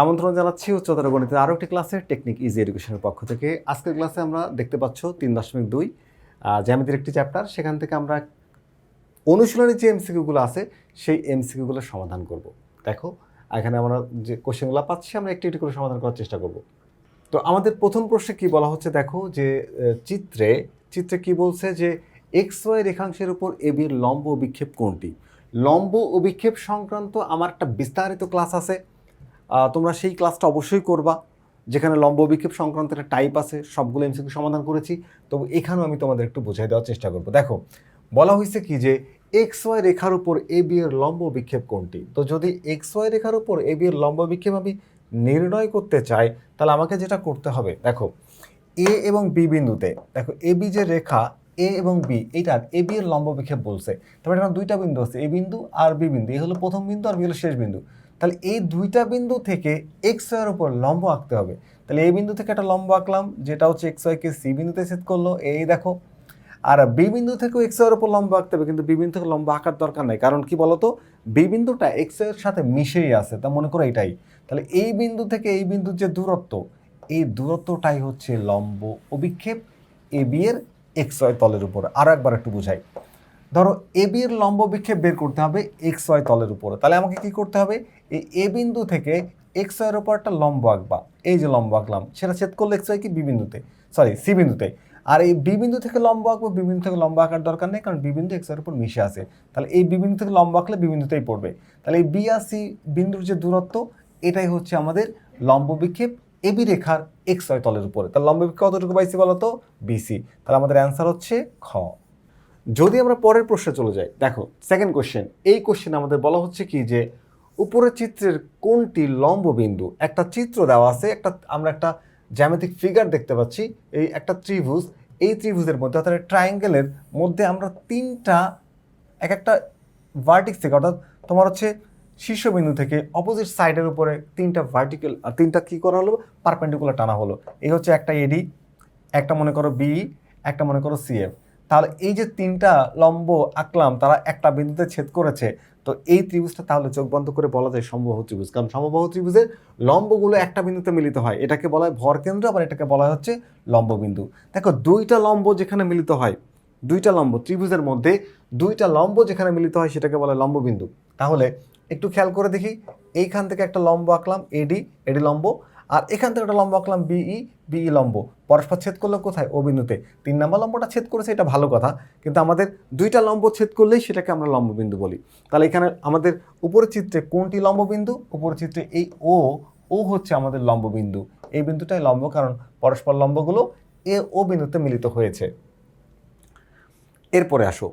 আমন্ত্রণ জানাচ্ছি উচ্চতর গণিতের আরও একটি ক্লাসে টেকনিক ইজি এডুকেশনের পক্ষ থেকে। আজকের ক্লাসে আমরা দেখতে পাচ্ছ 3.2 জ্যামিতির একটি চ্যাপ্টার। সেখান থেকে আমরা অনুশীলনী যে এমসিকিউগুলো আছে সেই এমসিকিউগুলোর সমাধান করব। দেখো এখানে আমরা যে কোশ্চেনগুলো পাচ্ছি আমরা একটি একটি করে সমাধান করার চেষ্টা করব। তো আমাদের প্রথম প্রশ্নে কি বলা হচ্ছে, দেখো যে চিত্রে কি বলছে যে এক্স ওয়াই রেখাংশের উপর এবি এর লম্ব অভিক্ষেপ কোনটি। লম্ব অভিক্ষেপ সংক্রান্ত আমার একটা বিস্তারিত ক্লাস আছে, তোমরা সেই ক্লাসটা অবশ্যই করবা, যেখানে লম্ব অভিক্ষেপ সংক্রান্ত একটা টাইপ আছে, সবগুলো এমসিকিউ সমাধান করেছি। তবে এখানেও আমি তোমাদের একটু বোঝাই দেওয়ার চেষ্টা করব। দেখো বলা হয়েছে কি যে এক্স ওয়াই রেখার উপর এবি এর লম্ব অভিক্ষেপ কোনটি। তো যদি এক্স ওয়াই রেখার উপর এবি এর লম্ব অভিক্ষেপ আমি নির্ণয় করতে চাই, তাহলে আমাকে যেটা করতে হবে, দেখো এ এবং বি বিন্দুতে, দেখো এ বি যে রেখা এ এবং বি, এইটার এ বি এর লম্ব অভিক্ষেপ বলছে। তারপরে এখানে দুইটা বিন্দু আছে, এ বিন্দু আর বি বিন্দু। এ হলো প্রথম বিন্দু আর বি হলো শেষ বিন্দু। তাহলে এই দুইটা বিন্দু থেকে এক্স ওয়াইয়ের উপর লম্ব আঁকতে হবে। তাহলে এই বিন্দু থেকে একটা লম্ব আঁকলাম, যেটা হচ্ছে এক্স ওয়াইকে সি বিন্দুতে ছেদ করলো, এই দেখো। আর বি বিন্দু থেকেও এক্স ওয়াইয়ের উপর লম্ব আঁকতে হবে, কিন্তু বি বিন্দু থেকে লম্ব আঁকার দরকার নাই। কারণ কি বলতো, বি বিন্দুটা এক্স ওয়াইয়ের সাথে মিশেই আছে, তা মনে করো এটাই। তাহলে এই বিন্দু থেকে এই বিন্দুর যে দূরত্ব, এই দূরত্বটাই হচ্ছে লম্ব অভিক্ষেপ এ বি এর এক্স ওয়াই তলের উপর। আরও একবার একটু বুঝাই। ধরো এ বি এর লম্ব অভিক্ষেপ বের করতে হবে এক্স ওয়াই তলের উপরে। তাহলে আমাকে কি করতে হবে, এই এ বিন্দু থেকে এক্স ওয়াইয়ের উপর একটা লম্ব আঁকবা। এই যে লম্ব আঁকলাম, সেটা ছেদ করলে এক্স ওয়াই কি বি বিন্দুতে, সরি সি বিন্দুতে। আর এই বি বিন্দু থেকে লম্ব আঁকবো, বি বিন্দু থেকে লম্ব আঁকার দরকার নেই, কারণ বি বিন্দু এক্স ওয়াইয়ের উপর মিশে আছে। তাহলে এই বি বিন্দু থেকে লম্ব আঁকলে বি বিন্দুতেই পড়বে। তাহলে এই বি আর সি বিন্দুর যে দূরত্ব, এটাই হচ্ছে আমাদের লম্ব বিক্ষেপ এ বি রেখার এক্স ওয়াই তলের উপরে। তাহলে লম্ব বিক্ষেপ কতটুকু পাইছি বলো তো, বিসি। তাহলে আমাদের অ্যান্সার হচ্ছে খ। যদি আমরা পরের প্রশ্নে চলে যাই, দেখো সেকেন্ড কোশ্চেন। এই কোশ্চেনে আমাদের বলা হচ্ছে কি যে উপরের চিত্রের কোনটি লম্ব বিন্দু। একটা চিত্র দেওয়া আছে, আমরা একটা জ্যামিতিক ফিগার দেখতে পাচ্ছি, এই একটা ত্রিভুজ। এই ত্রিভুজের মধ্যে অর্থাৎ ট্রায়াঙ্গেলের মধ্যে আমরা তিনটা এক একটা ভার্টিক্স থেকে, অর্থাৎ তোমার হচ্ছে শীর্ষবিন্দু থেকে অপোজিট সাইডের উপরে তিনটা ভার্টিক্যাল আর তিনটা কী করা হলো, পারপেন্ডিকুলার টানা হলো। এই হচ্ছে একটা এডি, একটা মনে করো বি, একটা মনে করো সিএফ। তাহলে এই যে তিনটা লম্ব আঁকলাম, তারা একটা বিন্দুতে ছেদ করেছে। তো এই ত্রিভুজটা তাহলে চোখ বন্ধ করে বলা যায় সমবাহু ত্রিভুজ, কারণ সমবাহু ত্রিভুজের লম্বগুলো একটা বিন্দুতে মিলিত হয়। এটাকে বলা হয় ভর কেন্দ্র, আবার এটাকে বলা হচ্ছে লম্ব বিন্দু। দেখো দুইটা লম্ব যেখানে মিলিত হয়, দুইটা লম্ব ত্রিভুজের মধ্যে দুইটা লম্ব যেখানে মিলিত হয়, সেটাকে বলা হয় লম্ব বিন্দু। তাহলে একটু খেয়াল করে দেখি, এইখান থেকে একটা লম্ব আঁকলাম এডি, এডি লম্ব, আর এখান থেকে একটা লম্ব আঁকলাম বিই, বিই লম্ব। পরস্পর ছেদ করলো কোথায়, ও বিন্দুতে। 3 নম্বর লম্বটা ছেদ করেছে, এটা ভালো কথা, কিন্তু আমাদের দুইটা লম্ব ছেদ করলেই সেটাকে আমরা লম্ব বিন্দু বলি। তাহলে এখানে আমাদের উপরের চিত্রে কোনটি লম্ব বিন্দু, উপরের চিত্রে এই ও, ও হচ্ছে আমাদের লম্ব বিন্দু। এই বিন্দুটাই লম্ব, কারণ পরস্পর লম্বগুলো এ ও বিন্দুতে মিলিত হয়েছে। এরপরে আসো,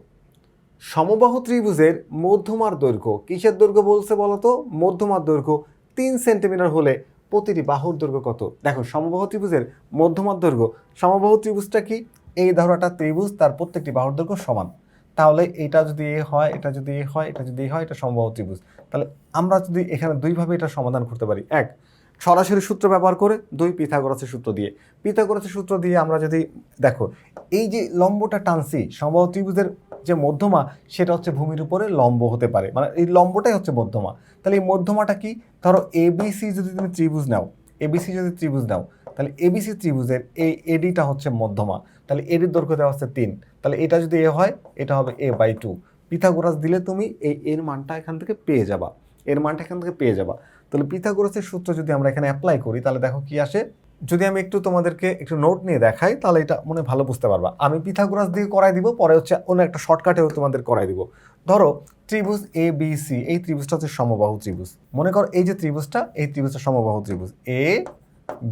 সমবাহু ত্রিভুজের মধ্যমার দৈর্ঘ্য, কিসের দৈর্ঘ্য বলছে বলতো, মধ্যমার দৈর্ঘ্য 3 সেন্টিমিটার হলে প্রতিটি বাহুর দৈর্ঘ্য কত। দেখো সমবাহু ত্রিভুজের মধ্যমার দৈর্ঘ্য, সমবাহু ত্রিভুজটা কি, এই ধরো একটা ত্রিভুজ, তার প্রত্যেকটি বাহুর দৈর্ঘ্য সমান। তাহলে এটা যদি এ হয়, এটা যদি এ হয়, এটা যদি এ হয়, এটা সমবাহু ত্রিভুজ। তাহলে আমরা যদি এখানে দুইভাবে এটা সমাধান করতে পারি, এক সরাসরি সূত্র ব্যবহার করে, দুই পিথাগোরাসের সূত্র দিয়ে। পিথাগোরাসের সূত্র দিয়ে আমরা যদি, দেখো এই যে লম্বটা টানছি, সমবাহু ত্রিভুজের যে মধ্যমা, সেটা হচ্ছে ভূমির উপরে লম্ব হতে পারে, মানে এই লম্বটাই হচ্ছে মধ্যমা। তাহলে এই মধ্যমাটা কি, ধরো এবিসি যদি তুমি ত্রিভুজ নাও, এবিসি যদি ত্রিভুজ নাও, তাহলে এবিসি ত্রিভুজের এই এডিটা হচ্ছে মধ্যমা। তাহলে এডির দৈর্ঘ্য দেওয়া হচ্ছে 3। তাহলে এটা যদি এ হয়, এটা হবে a/2। পিথাগোরাস দিলে তুমি এই এর মানটা এখান থেকে পেয়ে যাবা, এর মানটা এখান থেকে পেয়ে যাবা। তাহলে পিথাগোরাসের সূত্র যদি আমরা এখানে অ্যাপ্লাই করি, তাহলে দেখো কি আসে। যদি আমি একটু তোমাদেরকে একটু নোট নিয়ে দেখাই, তাহলে এটা মনে ভালো বুঝতে পারবা। আমি পিথাগোরাস দিয়ে করাই দিব, পরে হচ্ছে অন্য একটা শর্টকাটেও তোমাদের করাই দিব। ধরো ত্রিভুজ এ বি সি, এই ত্রিভুজটা হচ্ছে সমবাহু ত্রিভুজ। মনে করো এই যে ত্রিভুজটা, এই ত্রিভুজটা সমবাহু ত্রিভুজ এ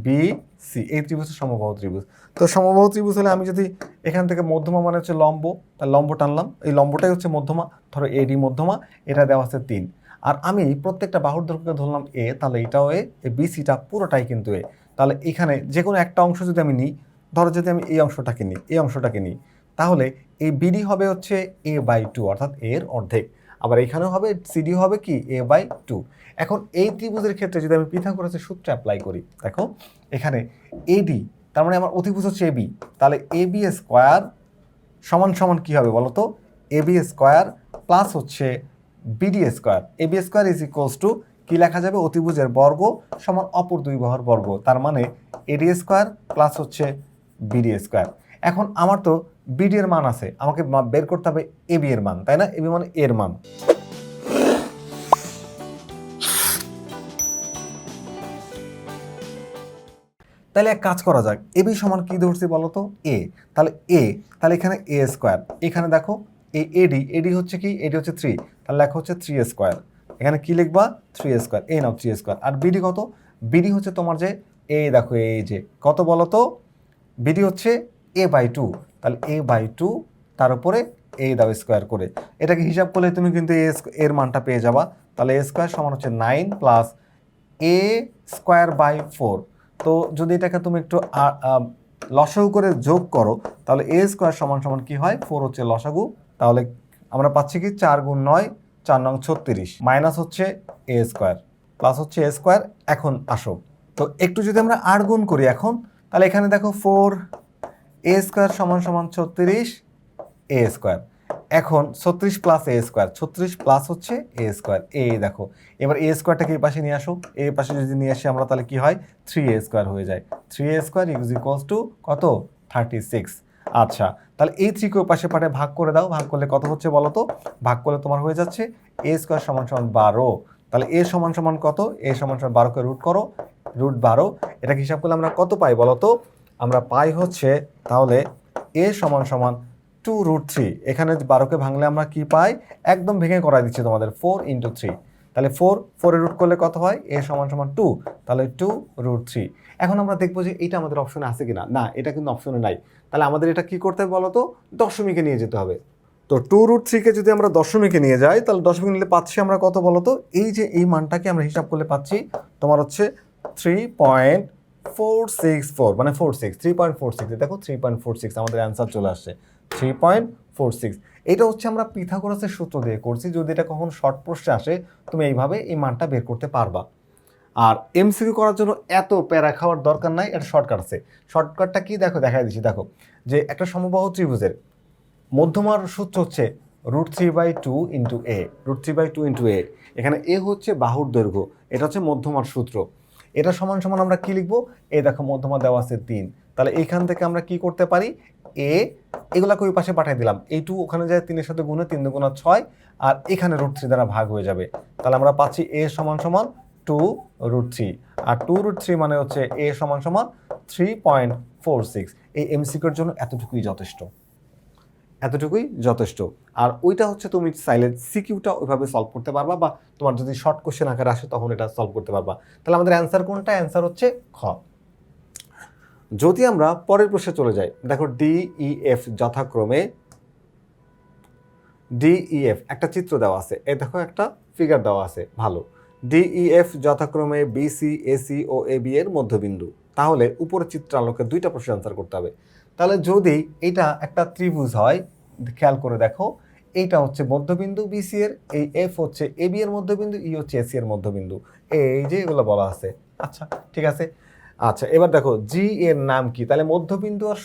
বি সি, এই ত্রিভুজটা সমবাহু ত্রিভুজ। তো সমবাহু ত্রিভুজ হলে আমি যদি এখান থেকে মধ্যমা মানে হচ্ছে লম্ব, তার লম্ব টানলাম, এই লম্বটাই হচ্ছে মধ্যমা, ধরো এডি মধ্যমা, এটা দেওয়া আছে 3। আর আমি প্রত্যেকটা বাহুর দৈর্ঘ্যকে ধরলাম এ, তাহলে এটাও এ, এই বিসিটা পুরোটাই কিন্তু এ। তাহলে এখানে যে কোনো একটা অংশ যদি আমি নিই, ধরো যদি আমি এই অংশটাকে নিই, এই অংশটাকে নিই, তাহলে এই বিডি হবে হচ্ছে a/2, অর্থাৎ এর অর্ধেক। আবার এখানেও হবে সিডি হবে কি a/2। এখন এই ত্রিভুজের ক্ষেত্রে যদি আমি পিথাগোরাসের সূত্র অ্যাপ্লাই করি, দেখো এখানে এডি, তার মানে আমার অতিভুজ হচ্ছে এবি, তাহলে এবি স্কোয়ার সমান সমান কী হবে বলো তো, এবি স্কোয়ার প্লাস হচ্ছে BD square. AB square is equals to কি লেখা যাবে, অতিভুজের বর্গ সমান অপর দুই বাহুর বর্গ, তার মানে এডি স্কোয়ার প্লাস হচ্ছে বিডি স্কোয়ার। এখন আমার তো বিডি এর মান আছে, আমাকে বের করতে হবে এবি এর মান, তাই না? এবি মানে এর মান। তাহলে এক কাজ করা যাক, এবি সমান কি ধরছি বলতো, এ। তাহলে এখানে এ স্কোয়ার, এখানে দেখো এই এডি হচ্ছে কি, এডি হচ্ছে 3, তাহলে লেখা হচ্ছে 3 স্কোয়ার। এখানে কি লিখবা, 3 স্কোয়ার, এই নাও 3 স্কোয়ার। আর বিডি কত, বিডি হচ্ছে তোমার যে এই দেখো এই যে কত বলতো, বিডি হচ্ছে a/2, তাহলে a/2 তার উপরে এ দাও স্কোয়ার করে, এটাকে হিসাব করলে তুমি কিন্তু এর মানটা পেয়ে যাবা। তাহলে এ স্কোয়ার সমান হচ্ছে 9 প্লাস এ স্কোয়ার বাই 4। তো যদি এটাকে তুমি একটু লসাগু করে যোগ করো, তাহলে এ স্কোয়ার সমান সমান কি হয়, 4 হচ্ছে লসাগু। তাহলে আমরা পাচ্ছি কি 4 গুণ 9, 4 নং 36, মাইনাস হচ্ছে এ স্কোয়ার প্লাস হচ্ছে এ স্কোয়ার। এখন আসো তো একটু যদি আমরা আর গুণ করি এখন, তাহলে এখানে দেখো 4 এ স্কোয়ার সমান সমান 36 এ স্কোয়ার। এখন 36 প্লাস এ স্কোয়ার, 36 প্লাস হচ্ছে এ স্কোয়ার, এই দেখো। এবার এ স্কোয়ারটাকে এই পাশে নিয়ে আসো, এই পাশে যদি নিয়ে আসি আমরা, তাহলে কি হয়, 3 এ স্কোয়ার হয়ে যায়। 3 এ স্কোয়ার ইজ ইকুয়ালস টু কত, 36। আচ্ছা, তাহলে এই 3 কে ওই পাশে পাঠে ভাগ করে দাও, ভাগ করলে কত হচ্ছে বলো তো, ভাগ করলে তোমার হয়ে যাচ্ছে এ স্কোয়ার সমান সমান 12। তাহলে এ সমান সমান কত, এ সমান সমান 12 কে রুট করো, রুট 12। এটাকে হিসাব করলে আমরা কত পাই বলো তো, আমরা পাই হচ্ছে তাহলে এ সমান সমান 2√3। এখানে 12কে ভাঙলে আমরা কি পাই, একদম ভেঙে করাই দিচ্ছি তোমাদের, 4 × 3। তাহলে 4 এর রুট করলে কত হয়, এ সমান সমান 2, তাহলে 2√3। এখন আমরা দেখবো যে এটা আমাদের অপশনে আছে কিনা, না এটা কিন্তু অপশনে নাই। তাহলে আমাদের এটা কি করতে হবে বলো তো, দশমিকে নিয়ে যেতে হবে। তো 2√3কে যদি আমরা দশমিকে নিয়ে যাই, তাহলে দশমিকে নিলে পাচ্ছি আমরা কত বলো তো, এই যে এই মানটাকে আমরা হিসাব করলে পাচ্ছি তোমার হচ্ছে 3.464, মানে 46, 3.46। দেখো 3.46 আমাদের অ্যান্সার চলে আসছে 3.46। এটা হচ্ছে আমরা পিথাগোরাসের সূত্র দিয়ে করছি। যদি এটা কখন শর্ট প্রশ্নে আসে, তুমি এইভাবে এই মানটা বের করতে পারবা। আর এমসিকিউ করার জন্য এত প্যারা খাওয়ার দরকার নাই, এটা শর্টকাট আছে। শর্টকাটটা কি দেখো, দেখাই দিচ্ছি। দেখো যে একটা সমবাহু ত্রিভুজের মধ্যমার সূত্র হচ্ছে √3/2 ইন্টু এ, √3/2 ইন্টু এ। এখানে এ হচ্ছে বাহুর দৈর্ঘ্য, এটা হচ্ছে মধ্যমার সূত্র। এটা সমান সমান আমরা কি লিখবো, এই দেখো মধ্যমা দেওয়া আছে 3। তাহলে এইখান থেকে আমরা কি করতে পারি, এ এগুলাকে ওই পাশে পাঠিয়ে দিলাম, এই 2 ওখানে যায় 3 এর সাথে গুণে, 3 2 6, আর এখানে √3 দ্বারা ভাগ হয়ে যাবে। তাহলে আমরা পাচ্ছি এ সমান সমান 2√3, আর 2√3 মানে হচ্ছে এ সমান সমান 3.46। এই এমসিকিউর জন্য এতটুকুই যথেষ্ট, এতটুকুই যথেষ্ট। আর ওইটা হচ্ছে তুমি চাইলে সিকিউটা ওইভাবে সলভ করতে পারবা, বা তোমার যদি শর্ট কোশ্চেন আকারে আসে তখন এটা সলভ করতে পারবা। তাহলে আমাদের অ্যান্সার কোনটা, অ্যান্সার হচ্ছে খ। যদি আমরা পরের প্রশ্নে চলে যাই, দেখো DEF যথাক্রমে, DEF একটা চিত্র দেওয়া আছে, এই দেখো একটা ফিগার দেওয়া আছে, ভালো। DEF যথাক্রমে BC AC ও AB এর মধ্যবিন্দু, তাহলে উপরের চিত্র আলোকে দুইটা প্রশ্ন অ্যান্সার করতে হবে। তাহলে যদি এটা একটা ত্রিভুজ হয়, খেয়াল করে দেখো, এইটা হচ্ছে মধ্যবিন্দু BC এর, এই F হচ্ছে AB এর মধ্যবিন্দু, E হচ্ছে AC এর মধ্যবিন্দু, এই যে এগুলো বলা আছে। আচ্ছা ঠিক আছে। আচ্ছা এবার দেখো G এর নাম কি, তাহলে মধ্যবিন্দু আর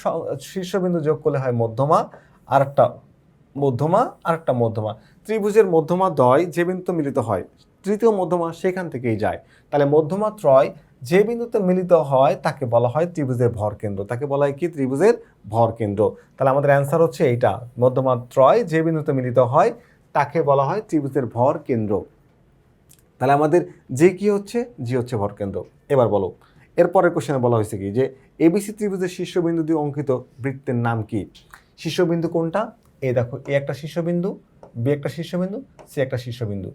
শীর্ষবিন্দু যোগ করলে হয় মধ্যমা, আর একটা মধ্যমা, আর একটা মধ্যমা। ত্রিভুজের মধ্যমা দ্বয় যে বিন্দুতে মিলিত হয়, তৃতীয় মধ্যমা সেখান থেকেই যায়। তাহলে মধ্যমা ত্রয় যে বিন্দুতে মিলিত হয় তাকে বলা হয় ত্রিভুজের ভরকেন্দ্র, তাকে বলা হয় কি, ত্রিভুজের ভরকেন্দ্র। তাহলে আমাদের অ্যান্সার হচ্ছে এইটা, মধ্যমা ত্রয় যে বিন্দুতে মিলিত হয় তাকে বলা হয় ত্রিভুজের ভরকেন্দ্র। তাহলে আমাদের যে কি হচ্ছে, জি হচ্ছে ভরকেন্দ্র। এবার বলো, এরপরের কোশ্চেনে বলা হয়েছে কি, যে এবিসি ত্রিভুজের শীর্ষবিন্দু দিয়ে অঙ্কিত বৃত্তের নাম কি। শীর্ষবিন্দু কোনটা, এই দেখো, এ একটা শীর্ষবিন্দু, বি একটা শীর্ষবিন্দু, সি একটা শীর্ষবিন্দু।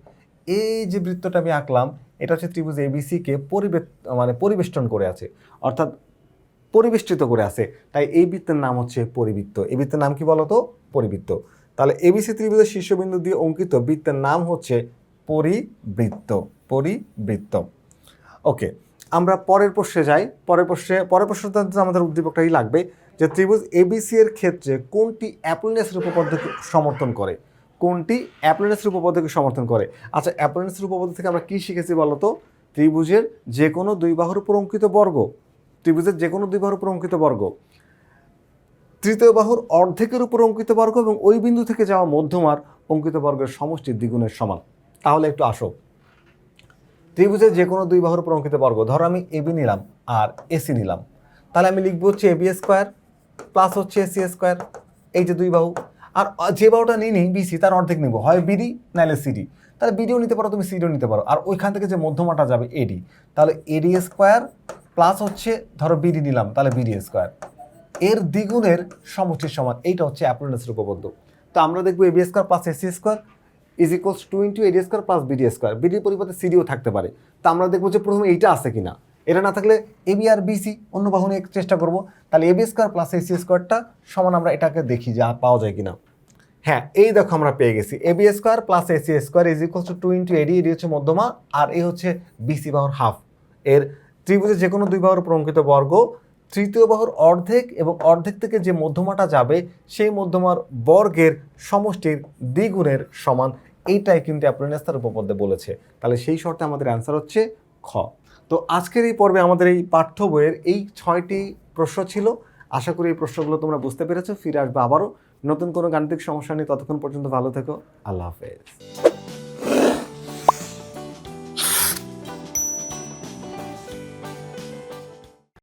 এই যে বৃত্তটা আমি আঁকলাম, এটা হচ্ছে ত্রিভুজ এবিসিকে পরিবেষ্টন করে আছে, অর্থাৎ পরিবেষ্টিত করে আছে, তাই এই বৃত্তের নাম হচ্ছে পরিবৃত্ত। এই বৃত্তের নাম কি বলতো, পরিবৃত্ত। তাহলে এবিসি ত্রিভুজের শীর্ষবিন্দু দিয়ে অঙ্কিত বৃত্তের নাম হচ্ছে পরিবৃত্ত, পরিবৃত্ত। ওকে, আমরা পরের প্রশ্নে যাই। পরের প্রশ্নটা আমাদের উদ্দীপকটাই লাগবে, যে ত্রিভুজ এবিসি এর ক্ষেত্রে কোনটি অ্যাপোলিনিয়াসের উপপাদ্যকে সমর্থন করে, কোনটি অ্যাপোলিনিয়াসের উপপাদ্যকে সমর্থন করে। আচ্ছা অ্যাপোলিনিয়াসের উপপাদ্য থেকে আমরা কি শিখেছি বলতো, ত্রিভুজের যে কোনো দুই বাহুর উপর অঙ্কিত বর্গ, ত্রিভুজের যে কোনো দুই বাহুর উপর অঙ্কিত বর্গ, তৃতীয় বাহুর অর্ধেকের উপর অঙ্কিত বর্গ এবং ওই বিন্দু থেকে যাওয়া মধ্যমার অঙ্কিত বর্গের সমষ্টির দ্বিগুণের সমান। তাহলে একটু আসো, ত্রিভুজের যে কোনো দুই বাহুর প্রঙ্কিত বর্গ, ধরো আমি এবি নিলাম আর এসি নিলাম, তাহলে আমি লিখবো হচ্ছে এবি স্কোয়ার প্লাস হচ্ছে এসি স্কোয়ার, এই যে দুই বাহু। আর যে বাহুটা নিই বিসি তার অর্ধেক নিব, হয় বিডি নাহলে সিডি, তাহলে বিডিও নিতে পারো তুমি, সিডিও নিতে পারো। আর ওইখান থেকে যে মধ্যমাটা যাবে এডি, তাহলে এডি স্কোয়ার প্লাস হচ্ছে ধরো বিডি নিলাম, তাহলে বিডি স্কোয়ার, এর দ্বিগুণের সমষ্টির সমান, এইটা হচ্ছে অ্যাপোলোনিয়াসের উপপাদ্য। তো আমরা দেখবো AB square plus AC square is equals 2 into AD square plus BD square, বিডির পরিবর্তে সিডিও থাকতে পারে। তো আমরা দেখবো যে প্রথমে এইটা আছে কিনা, এটা না থাকলে এবি আর বিসি অন্য বাহু নিয়ে চেষ্টা করবো। তাহলে এবি স্কোয়ার প্লাস এসি স্কোয়ারটা সমান, আমরা এটাকে দেখি যে পাওয়া যায় কিনা। হ্যাঁ, এই দেখো আমরা পেয়ে গেছি AB square plus AC square is equals to 2 into AD, AD হচ্ছে মধ্যমা আর এই হচ্ছে বিসি বাহুর হাফ। এর ত্রিভুজের যে কোনো দুই বাহুর প্রঙ্কিত বর্গ, তৃতীয় বাহুর অর্ধেক এবং অর্ধেক থেকে যে মধ্যমাটা যাবে সেই মধ্যমার বর্গের সমষ্টির দ্বিগুণের সমান, এইটাই কিন্তু অ্যাপোলোনিয়াস তার উপপাদ্যে বলেছে। তাহলে সেই শর্তে আমাদের অ্যান্সার হচ্ছে খ। তো আজকের এই পর্বে আমাদের এই পাঠ্য বইয়ের এই 6টি প্রশ্ন ছিল। আশা করি এই প্রশ্নগুলো তোমরা বুঝতে পেরেছো। ফিরে আসবে আবারও নতুন কোনো গাণিতিক সমস্যা নিয়ে, ততক্ষণ পর্যন্ত ভালো থেকো। আল্লাহ হাফেজ।